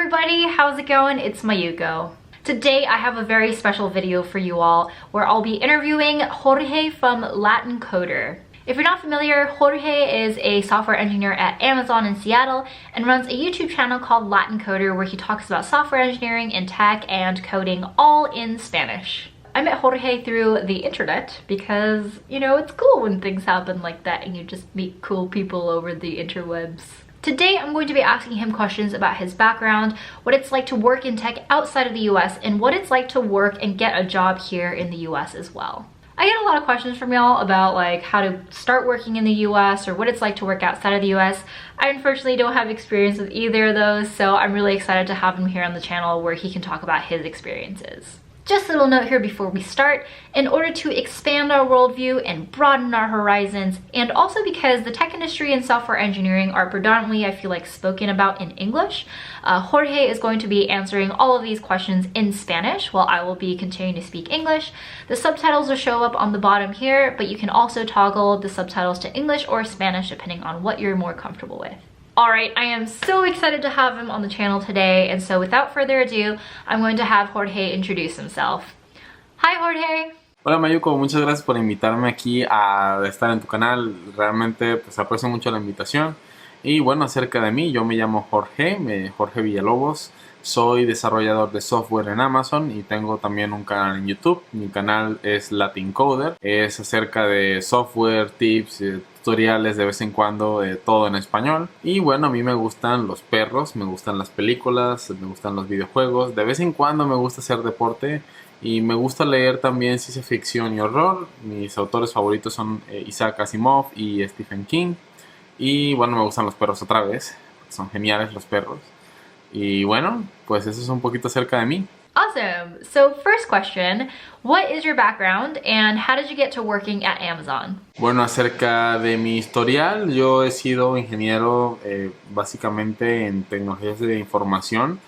everybody, how's it going? It's Mayuko. Today I have a very special video for you all where I'll be interviewing Jorge from Latin Coder. If you're not familiar, Jorge is a software engineer at Amazon in Seattle and runs a YouTube channel called Latin Coder where he talks about software engineering and tech and coding all in Spanish. I met Jorge through the internet because, you know, it's cool when things happen like that and you just meet cool people over the interwebs. Today, I'm going to be asking him questions about his background, what it's like to work in tech outside of the US, and what it's like to work and get a job here in the US as well. I get a lot of questions from y'all about like how to start working in the US or what it's like to work outside of the US. I unfortunately don't have experience with either of those, so I'm really excited to have him here on the channel where he can talk about his experiences. Just a little note here before we start, in order to expand our worldview and broaden our horizons, and also because the tech industry and software engineering are predominantly, I feel like, spoken about in English, Jorge is going to be answering all of these questions in Spanish while I will be continuing to speak English. The subtitles will show up on the bottom here, but you can also toggle the subtitles to English or Spanish depending on what you're more comfortable with. Alright, I am so excited to have him on the channel today, and so without further ado, I'm going to have Jorge introduce himself. Hi Jorge! Hola Mayuko, muchas gracias por invitarme aquí a estar en tu canal. Realmente pues aprecio mucho la invitación. Y bueno, acerca de mí, yo me llamo Jorge Villalobos. Soy desarrollador de software en Amazon y tengo también un canal en YouTube. Mi canal es Latin Coder. Es acerca de software, tips, tutoriales de vez en cuando, todo en español. Y bueno, a mí me gustan los perros, me gustan las películas, me gustan los videojuegos. De vez en cuando me gusta hacer deporte y me gusta leer también ciencia ficción y horror. Mis autores favoritos son Isaac Asimov y Stephen King. Y bueno, me gustan los perros otra vez. Son geniales los perros. Y bueno, pues eso es un poquito acerca de mí. Awesome! So first question, what is your background and how did you get to working at Amazon? Bueno, acerca de mi historial, yo he sido ingeniero básicamente en tecnologías de información.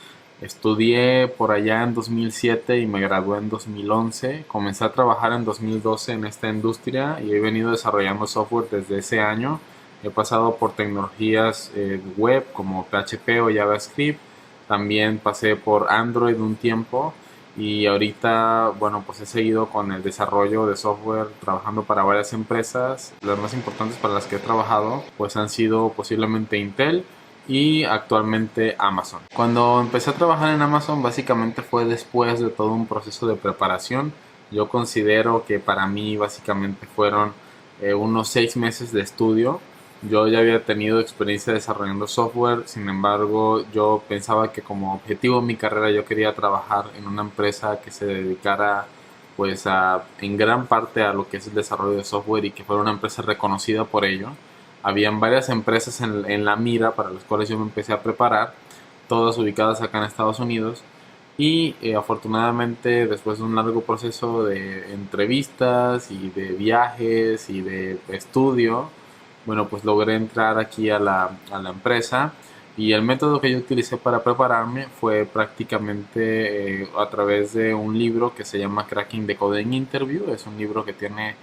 Estudié por allá en 2007 y me gradué en 2011. Comencé a trabajar en 2012 en esta industria y he venido desarrollando software desde ese año. He pasado por tecnologías web como PHP o JavaScript. También pasé por Android un tiempo y ahorita, bueno, pues he seguido con el desarrollo de software trabajando para varias empresas. Las más importantes para las que he trabajado pues han sido posiblemente Intel y actualmente Amazon. Cuando empecé a trabajar en Amazon básicamente fue después de todo un proceso de preparación. Yo considero que para mí básicamente fueron unos 6 meses de estudio. Yo ya había tenido experiencia desarrollando software, sin embargo yo pensaba que como objetivo de mi carrera yo quería trabajar en una empresa que se dedicara pues en gran parte a lo que es el desarrollo de software y que fuera una empresa reconocida por ello. Habían varias empresas en la mira para las cuales yo me empecé a preparar, todas ubicadas acá en Estados Unidos y afortunadamente después de un largo proceso de entrevistas y de viajes y de estudio, bueno, pues logré entrar aquí a la empresa y el método que yo utilicé para prepararme fue prácticamente a través de un libro que se llama Cracking the Coding Interview. Es un libro que tiene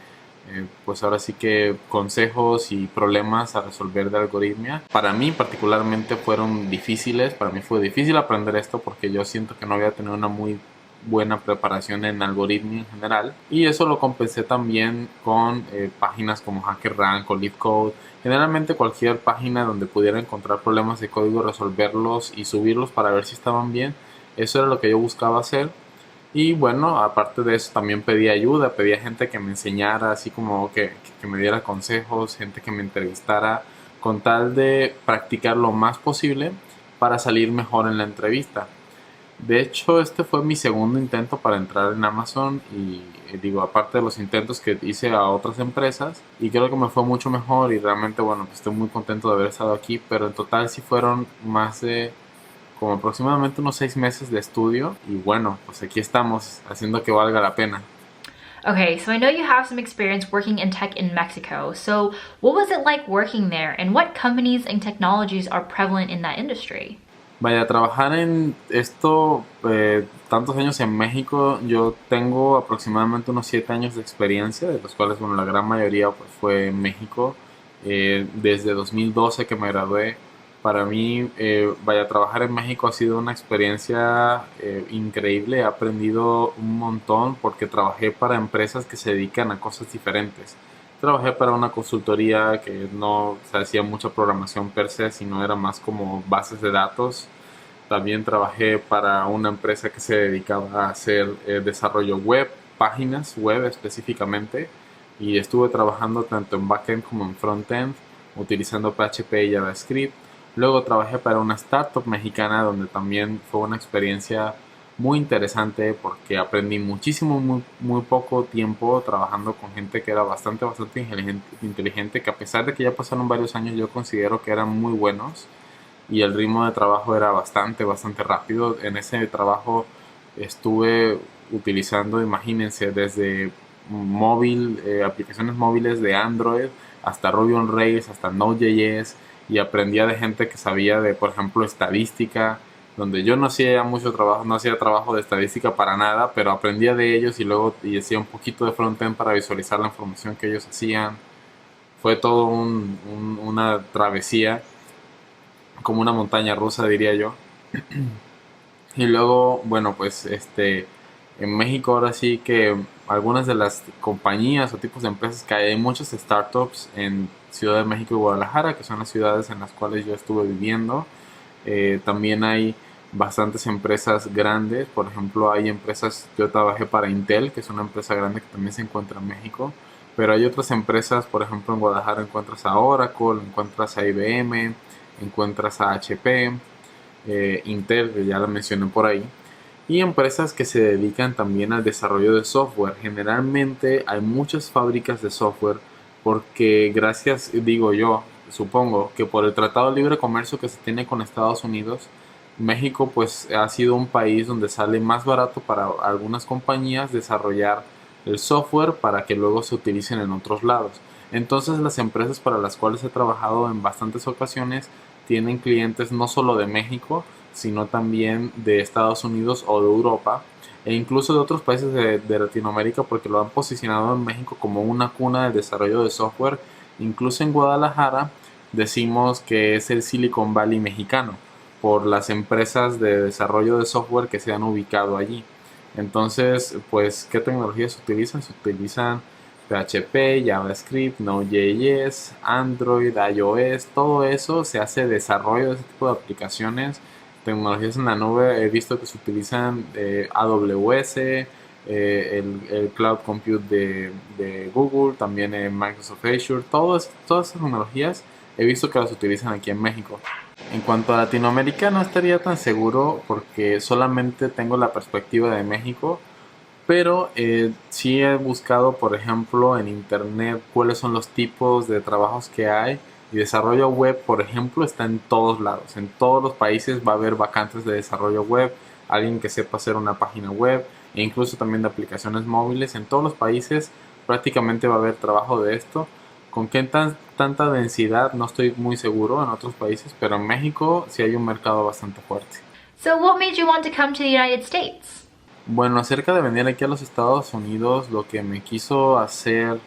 pues ahora sí que consejos y problemas a resolver de algoritmia. Para mí particularmente fueron difíciles, para mí fue difícil aprender esto porque yo siento que no había tenido una muy buena preparación en algoritmia en general y eso lo compensé también con páginas como HackerRank o LeetCode. Generalmente cualquier página donde pudiera encontrar problemas de código, resolverlos y subirlos para ver si estaban bien, eso era lo que yo buscaba hacer. Y bueno, aparte de eso también pedía ayuda, pedía gente que me enseñara, así como que me diera consejos, gente que me entrevistara con tal de practicar lo más posible para salir mejor en la entrevista. De hecho, este fue mi segundo intento para entrar en Amazon y digo, aparte de los intentos que hice a otras empresas, y creo que me fue mucho mejor y realmente, bueno, pues estoy muy contento de haber estado aquí, pero en total sí fueron más de como aproximadamente unos 6 meses de estudio y bueno, pues aquí estamos haciendo que valga la pena. Okay, so I know you have some experience working in tech in Mexico, so what was it like working there and what companies and technologies are prevalent in that industry? Vaya, trabajar en esto tantos años en México, yo tengo aproximadamente unos 7 años de experiencia, de los cuales, bueno, la gran mayoría pues, fue en México. Desde 2012 que me gradué, Para mí, vaya, trabajar en México ha sido una experiencia increíble. He aprendido un montón porque trabajé para empresas que se dedican a cosas diferentes. Trabajé para una consultoría que no se hacía mucha programación per se, sino era más como bases de datos. También trabajé para una empresa que se dedicaba a hacer desarrollo web, páginas web específicamente, y estuve trabajando tanto en backend como en frontend, utilizando PHP y JavaScript. Luego trabajé para una startup mexicana donde también fue una experiencia muy interesante porque aprendí muchísimo, muy poco tiempo trabajando con gente que era bastante inteligente, que a pesar de que ya pasaron varios años yo considero que eran muy buenos y el ritmo de trabajo era bastante rápido. En ese trabajo estuve utilizando, imagínense, desde móvil, aplicaciones móviles de Android hasta Ruby on Rails, hasta Node.js, y aprendía de gente que sabía de, por ejemplo, estadística, donde yo no hacía mucho trabajo, no hacía trabajo de estadística para nada, pero aprendía de ellos y luego y hacía un poquito de frontend para visualizar la información que ellos hacían. Fue todo una travesía, como una montaña rusa, diría yo. Y luego, bueno, pues en México ahora sí que algunas de las compañías o tipos de empresas que hay muchas startups en Ciudad de México y Guadalajara, que son las ciudades en las cuales yo estuve viviendo. También hay bastantes empresas grandes, por ejemplo hay empresas, yo trabajé para Intel, que es una empresa grande que también se encuentra en México, pero hay otras empresas, por ejemplo en Guadalajara encuentras a Oracle, encuentras a IBM, encuentras a HP, Intel, que ya la mencioné por ahí, y empresas que se dedican también al desarrollo de software. Generalmente hay muchas fábricas de software porque gracias, digo yo, supongo que por el Tratado de Libre Comercio que se tiene con Estados Unidos, México pues ha sido un país donde sale más barato para algunas compañías desarrollar el software para que luego se utilicen en otros lados. Entonces las empresas para las cuales he trabajado en bastantes ocasiones tienen clientes no solo de México, sino también de Estados Unidos o de Europa e incluso de otros países de Latinoamérica porque lo han posicionado en México como una cuna del desarrollo de software. Incluso en Guadalajara decimos que es el Silicon Valley mexicano por las empresas de desarrollo de software que se han ubicado allí. Entonces, pues, ¿qué tecnologías se utilizan? Se utilizan PHP, JavaScript, Node.js, Android, iOS, todo eso se hace desarrollo de ese tipo de aplicaciones. Tecnologías en la nube, he visto que se utilizan AWS, el Cloud Compute de Google, también Microsoft Azure, todas esas tecnologías he visto que las utilizan aquí en México. En cuanto a Latinoamérica no estaría tan seguro porque solamente tengo la perspectiva de México, pero sí he buscado, por ejemplo, en internet cuáles son los tipos de trabajos que hay. Y desarrollo web, por ejemplo, está en todos lados. En todos los países va a haber vacantes de desarrollo web, alguien que sepa hacer una página web, e incluso también de aplicaciones móviles. En todos los países prácticamente va a haber trabajo de esto. ¿Con qué tanta densidad? No estoy muy seguro en otros países, pero en México sí hay un mercado bastante fuerte. So what made you want to come to the United States? Bueno, acerca de venir aquí a los Estados Unidos, lo que me quiso hacer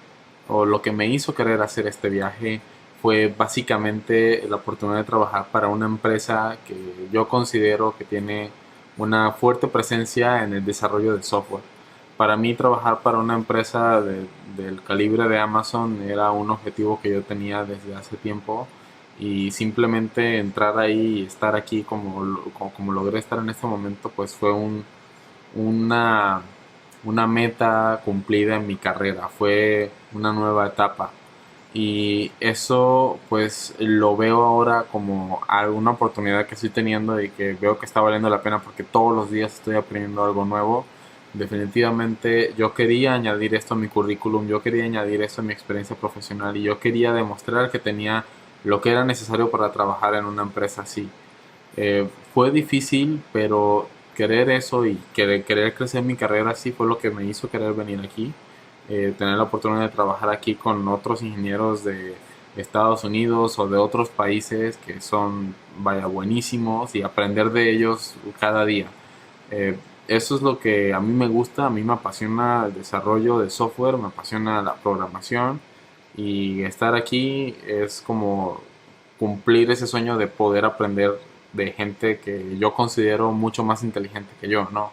o lo que me hizo querer hacer este viaje fue básicamente la oportunidad de trabajar para una empresa que yo considero que tiene una fuerte presencia en el desarrollo de software. Para mí trabajar para una empresa del calibre de Amazon era un objetivo que yo tenía desde hace tiempo y simplemente entrar ahí y estar aquí como logré estar en este momento pues fue una, una meta cumplida en mi carrera, fue una nueva etapa. Y eso pues lo veo ahora como alguna oportunidad que estoy teniendo y que veo que está valiendo la pena porque todos los días estoy aprendiendo algo nuevo. Definitivamente yo quería añadir esto a mi currículum, yo quería añadir esto a mi experiencia profesional y yo quería demostrar que tenía lo que era necesario para trabajar en una empresa así. Fue difícil, pero querer eso y querer crecer mi carrera así fue lo que me hizo querer venir aquí. Tener la oportunidad de trabajar aquí con otros ingenieros de Estados Unidos o de otros países que son, vaya, buenísimos y aprender de ellos cada día. Eso es lo que a mí me gusta, a mí me apasiona el desarrollo de software, me apasiona la programación y estar aquí es como cumplir ese sueño de poder aprender de gente que yo considero mucho más inteligente que yo, ¿no?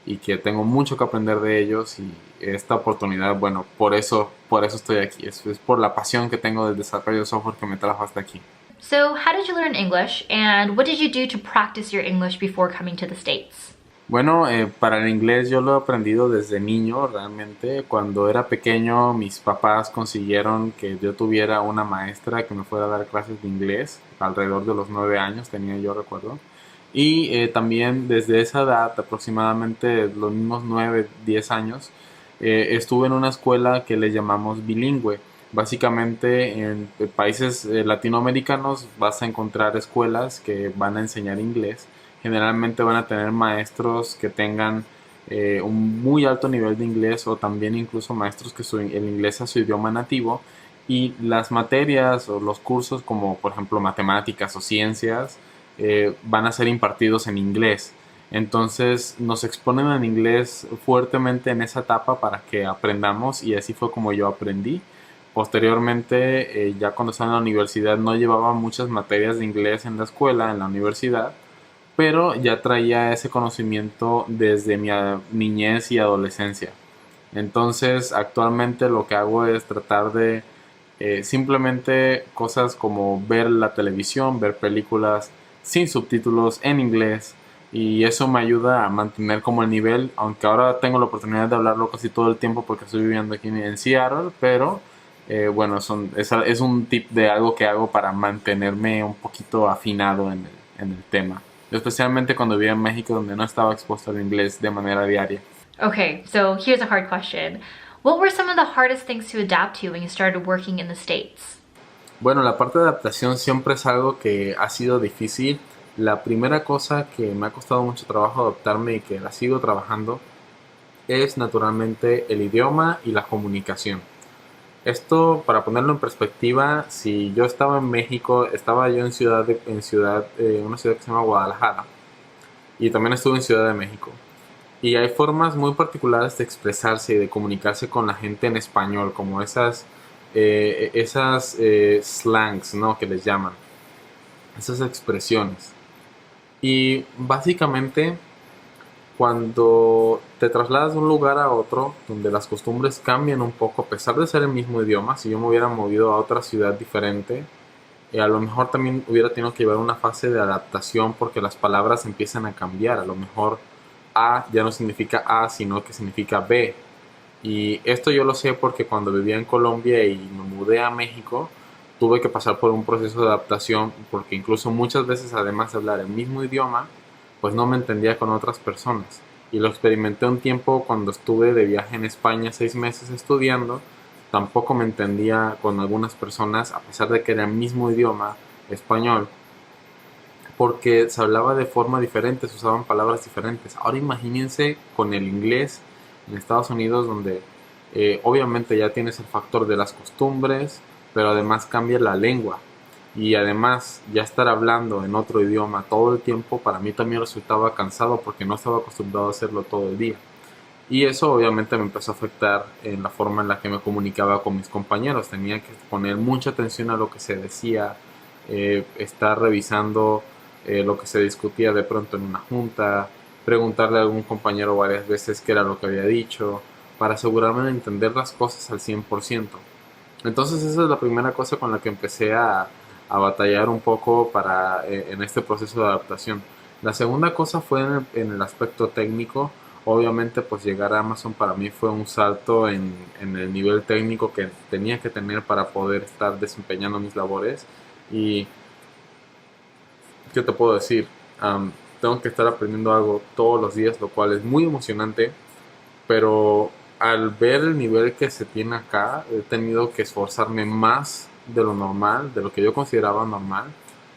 Y que tengo mucho que aprender de ellos y esta oportunidad, bueno, por eso estoy aquí. Es por la pasión que tengo del desarrollo de software que me trajo hasta aquí. So, how did you learn English, and what did you do to practice your English before coming to the States? Bueno, para el inglés yo lo he aprendido desde niño, realmente. Cuando era pequeño, mis papás consiguieron que yo tuviera una maestra que me fuera a dar clases de inglés. Alrededor de los 9 años tenía yo, recuerdo. Y también desde esa edad, aproximadamente los mismos 9, 10 años, estuve en una escuela que le llamamos bilingüe. Básicamente en países latinoamericanos vas a encontrar escuelas que van a enseñar inglés. Generalmente van a tener maestros que tengan un muy alto nivel de inglés o también incluso maestros que el inglés sea su idioma nativo y las materias o los cursos como por ejemplo matemáticas o ciencias van a ser impartidos en inglés. Entonces nos exponen en inglés fuertemente en esa etapa para que aprendamos y así fue como yo aprendí. Posteriormente, ya cuando estaba en la universidad no llevaba muchas materias de inglés en la escuela, en la universidad, pero ya traía ese conocimiento desde mi niñez y adolescencia. Entonces, actualmente lo que hago es tratar de simplemente cosas como ver la televisión, ver películas sin subtítulos en inglés y eso me ayuda a mantener como el nivel, aunque ahora tengo la oportunidad de hablarlo casi todo el tiempo porque estoy viviendo aquí en Seattle, pero bueno, es un tip de algo que hago para mantenerme un poquito afinado en el tema. Especialmente cuando vivía en México donde no estaba expuesto al inglés de manera diaria. Okay, so here's a hard question. What were some of the hardest things to adapt to when you started working in the States? Bueno, la parte de adaptación siempre es algo que ha sido difícil. La primera cosa que me ha costado mucho trabajo adaptarme y que la sigo trabajando es naturalmente el idioma y la comunicación. Esto, para ponerlo en perspectiva, si yo estaba en México, estaba yo en una ciudad que se llama Guadalajara y también estuve en Ciudad de México. Y hay formas muy particulares de expresarse y de comunicarse con la gente en español, como esas slangs, ¿no? Que les llaman, esas expresiones. Y básicamente cuando te trasladas de un lugar a otro, donde las costumbres cambian un poco, a pesar de ser el mismo idioma, si yo me hubiera movido a otra ciudad diferente, a lo mejor también hubiera tenido que llevar una fase de adaptación porque las palabras empiezan a cambiar. A lo mejor A ya no significa A, sino que significa B. Y esto yo lo sé porque cuando vivía en Colombia y me mudé a México, tuve que pasar por un proceso de adaptación porque incluso muchas veces, además de hablar el mismo idioma, pues no me entendía con otras personas. Y lo experimenté un tiempo cuando estuve de viaje en España 6 meses estudiando. Tampoco me entendía con algunas personas, a pesar de que era el mismo idioma, español, porque se hablaba de forma diferente, se usaban palabras diferentes. Ahora imagínense con el inglés en Estados Unidos, donde obviamente ya tienes el factor de las costumbres, pero además cambia la lengua. Y además ya estar hablando en otro idioma todo el tiempo para mí también resultaba cansado porque no estaba acostumbrado a hacerlo todo el día. Y eso obviamente me empezó a afectar en la forma en la que me comunicaba con mis compañeros. Tenía que poner mucha atención a lo que se decía, estar revisando lo que se discutía de pronto en una junta, preguntarle a algún compañero varias veces qué era lo que había dicho, para asegurarme de entender las cosas al 100%. Entonces esa es la primera cosa con la que empecé a batallar un poco en este proceso de adaptación. La segunda cosa fue en el aspecto técnico. Obviamente pues llegar a Amazon para mí fue un salto en el nivel técnico que tenía que tener para poder estar desempeñando mis labores. Y ¿qué te puedo decir? Tengo que estar aprendiendo algo todos los días, lo cual es muy emocionante, pero al ver el nivel que se tiene acá, he tenido que esforzarme más de lo normal, de lo que yo consideraba normal,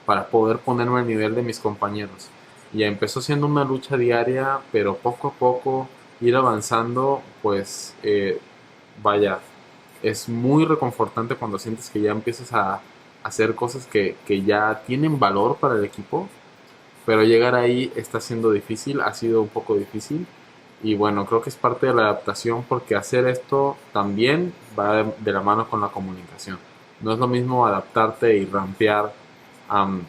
para poder ponerme al nivel de mis compañeros. Y empezó siendo una lucha diaria, pero poco a poco ir avanzando, pues vaya, es muy reconfortante cuando sientes que ya empiezas a hacer cosas que ya tienen valor para el equipo, pero llegar ahí está siendo difícil, ha sido un poco difícil. Y bueno, creo que es parte de la adaptación porque hacer esto también va de la mano con la comunicación. No es lo mismo adaptarte y rampear am,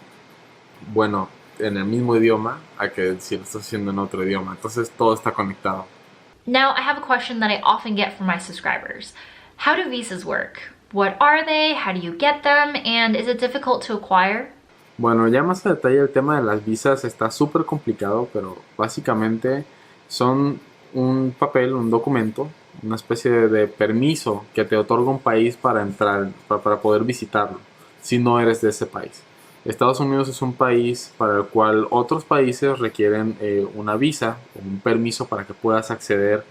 bueno, en el mismo idioma a que si lo estás haciendo en otro idioma. Entonces todo está conectado. Now, I have a question that I often get from my subscribers. How do visas work? What are they? How do you get them? And is it difficult to acquire? Bueno, ya más a detalle el tema de las visas está súper complicado, pero básicamente son un papel, un documento, una especie de permiso que te otorga un país para entrar, para poder visitarlo, si no eres de ese país. Estados Unidos es un país para el cual otros países requieren una visa o un permiso para que puedas acceder,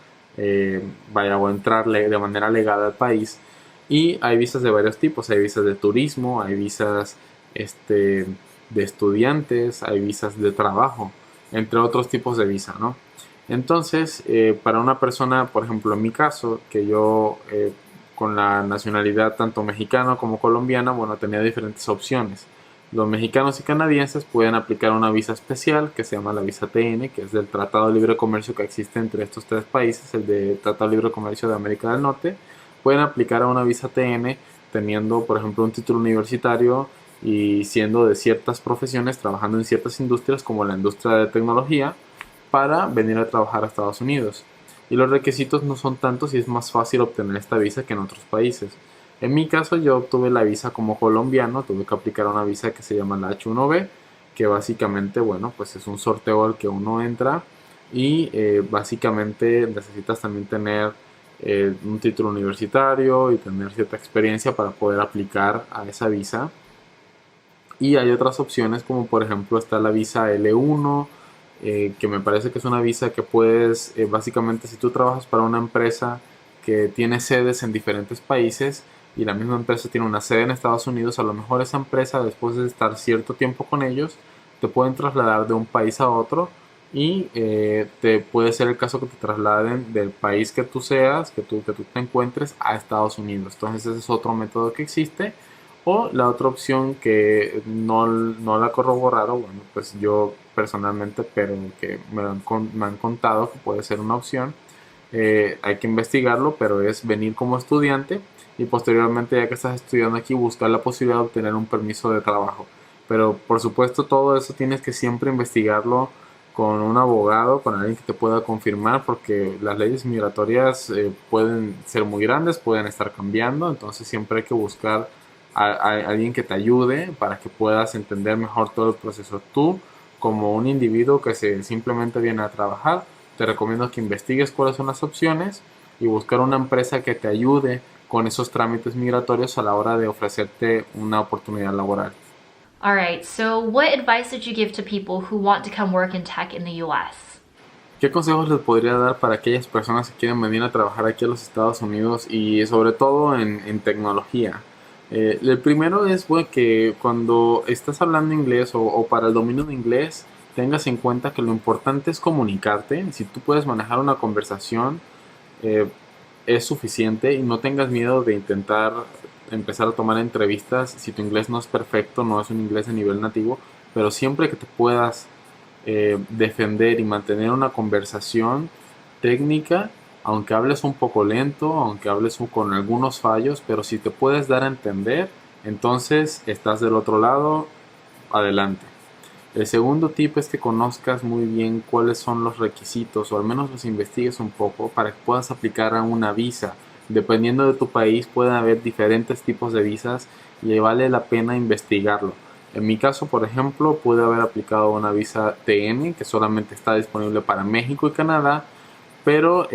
vaya, o entrar de manera legal al país. Y hay visas de varios tipos, hay visas de turismo, hay visas de estudiantes, hay visas de trabajo, entre otros tipos de visa, ¿no? Entonces, para una persona, por ejemplo, en mi caso, que yo con la nacionalidad tanto mexicana como colombiana, bueno, tenía diferentes opciones. Los mexicanos y canadienses pueden aplicar una visa especial que se llama la visa TN, que es del Tratado de Libre Comercio que existe entre estos tres países, el de Tratado de Libre Comercio de América del Norte. Pueden aplicar a una visa TN teniendo, por ejemplo, un título universitario y siendo de ciertas profesiones, trabajando en ciertas industrias como la industria de tecnología, para venir a trabajar a Estados Unidos. Y los requisitos no son tantos y es más fácil obtener esta visa que en otros países. En mi caso yo obtuve la visa como colombiano, tuve que aplicar una visa que se llama la H1B, que básicamente, bueno, pues es un sorteo al que uno entra y básicamente necesitas también tener un título universitario y tener cierta experiencia para poder aplicar a esa visa. Y hay otras opciones como por ejemplo está la visa L1, que me parece que es una visa que puedes, básicamente si tú trabajas para una empresa que tiene sedes en diferentes países y la misma empresa tiene una sede en Estados Unidos, a lo mejor esa empresa después de estar cierto tiempo con ellos te pueden trasladar de un país a otro y te puede ser el caso que te trasladen del país que tú seas, que tú te encuentres a Estados Unidos. Entonces ese es otro método que existe. O la otra opción que no la corroboraron, bueno, pues yo personalmente, pero que me han contado que puede ser una opción. Hay que investigarlo, pero es venir como estudiante y posteriormente, ya que estás estudiando aquí, buscar la posibilidad de obtener un permiso de trabajo. Pero por supuesto todo eso tienes que siempre investigarlo con un abogado, con alguien que te pueda confirmar, porque las leyes migratorias pueden ser muy grandes, pueden estar cambiando, entonces siempre hay que buscar a alguien que te ayude para que puedas entender mejor todo el proceso. Tú, como un individuo que simplemente viene a trabajar, te recomiendo que investigues cuáles son las opciones y buscar una empresa que te ayude con esos trámites migratorios a la hora de ofrecerte una oportunidad laboral. All right, so what advice did you give to people who want to come work in tech in the US? ¿Qué consejos les podría dar para aquellas personas que quieren venir a trabajar aquí a los Estados Unidos y sobre todo en tecnología? El primero es que cuando estás hablando inglés o para el dominio de inglés, tengas en cuenta que lo importante es comunicarte. Si tú puedes manejar una conversación, es suficiente y no tengas miedo de intentar empezar a tomar entrevistas. Si tu inglés no es perfecto, no es un inglés de nivel nativo, pero siempre que te puedas defender y mantener una conversación técnica, aunque hables un poco lento, aunque hables con algunos fallos, pero si te puedes dar a entender, entonces estás del otro lado, adelante. El segundo tip es que conozcas muy bien cuáles son los requisitos, o al menos los investigues un poco para que puedas aplicar a una visa. Dependiendo de tu país pueden haber diferentes tipos de visas y vale la pena investigarlo. En mi caso, por ejemplo, pude haber aplicado una visa TN que solamente está disponible para México y Canadá, pero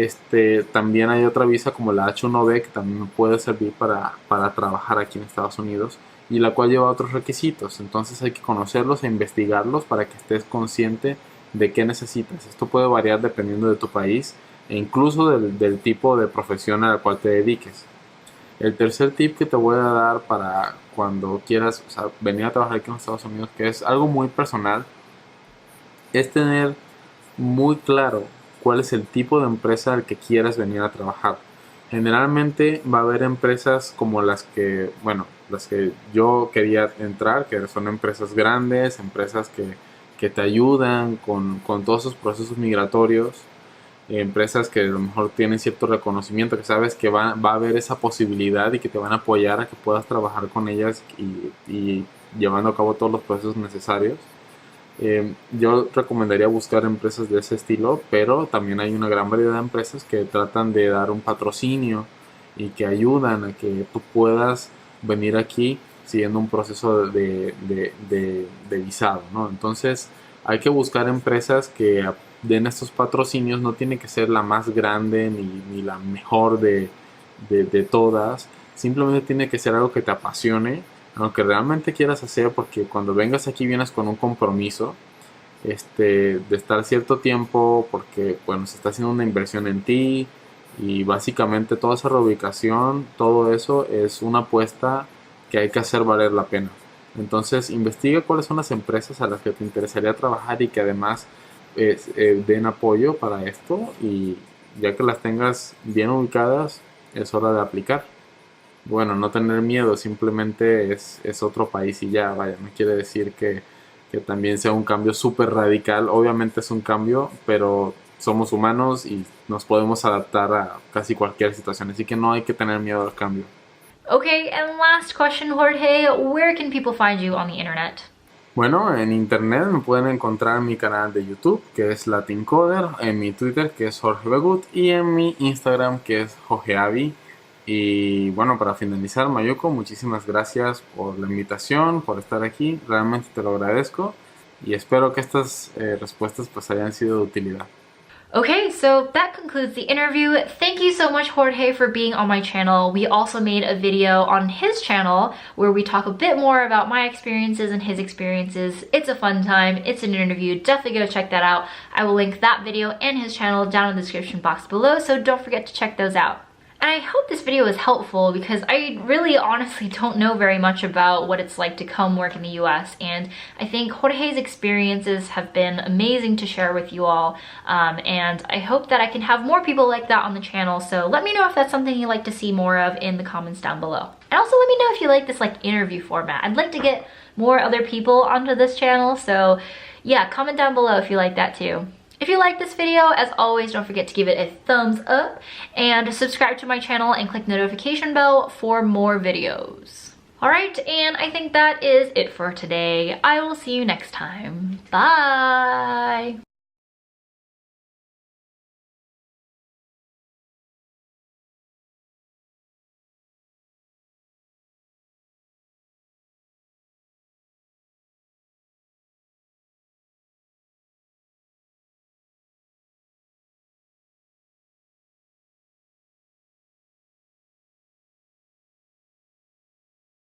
también hay otra visa como la H1B que también me puede servir para trabajar aquí en Estados Unidos y la cual lleva otros requisitos. Entonces hay que conocerlos e investigarlos para que estés consciente de qué necesitas. Esto puede variar dependiendo de tu país e incluso del tipo de profesión a la cual te dediques. El tercer tip que te voy a dar para cuando quieras venir a trabajar aquí en los Estados Unidos, que es algo muy personal, es tener muy claro cuál es el tipo de empresa al que quieras venir a trabajar. Generalmente va a haber empresas como las que yo quería entrar, que son empresas grandes, empresas que te ayudan con todos esos procesos migratorios, empresas que a lo mejor tienen cierto reconocimiento, que sabes que va a haber esa posibilidad y que te van a apoyar a que puedas trabajar con ellas y llevando a cabo todos los procesos necesarios. Yo recomendaría buscar empresas de ese estilo, pero también hay una gran variedad de empresas que tratan de dar un patrocinio y que ayudan a que tú puedas venir aquí siguiendo un proceso de visado, ¿no? Entonces hay que buscar empresas que den estos patrocinios. No tiene que ser la más grande ni la mejor de todas, simplemente tiene que ser algo que te apasione, aunque realmente quieras hacer, porque cuando vengas aquí vienes con un compromiso de estar cierto tiempo, porque bueno, se está haciendo una inversión en ti y básicamente toda esa reubicación, todo eso es una apuesta que hay que hacer valer la pena. Entonces investiga cuáles son las empresas a las que te interesaría trabajar y que además den apoyo para esto, y ya que las tengas bien ubicadas es hora de aplicar. Bueno, no tener miedo, simplemente es otro país y ya, vaya, no quiere decir que también sea un cambio súper radical. Obviamente es un cambio, pero somos humanos y nos podemos adaptar a casi cualquier situación, así que no hay que tener miedo al cambio. Okay, and last question, Jorge, where can people find you on the internet? Bueno, en internet me pueden encontrar en mi canal de YouTube, que es Latincoder, en mi Twitter, que es Jorge Begut, y en mi Instagram, que es Jorgeavi. Y bueno, para finalizar, Mayuko, muchísimas gracias por la invitación, por estar aquí. Realmente te lo agradezco y espero que estas respuestas pues hayan sido de utilidad. Okay, so that concludes the interview. Thank you so much, Jorge, for being on my channel. We also made a video on his channel where we talk a bit more about my experiences and his experiences. It's a fun time. It's an interview. Definitely go check that out. I will link that video and his channel down in the description box below, so don't forget to check those out. And I hope this video was helpful because I really honestly don't know very much about what it's like to come work in the US, and I think Jorge's experiences have been amazing to share with you all, and I hope that I can have more people like that on the channel. So let me know if that's something you'd like to see more of in the comments down below. And also let me know if you like this interview format. I'd like to get more other people onto this channel, so yeah, comment down below if you like that too. If you like this video, as always, don't forget to give it a thumbs up and subscribe to my channel and click the notification bell for more videos. Alright, and I think that is it for today. I will see you next time. Bye!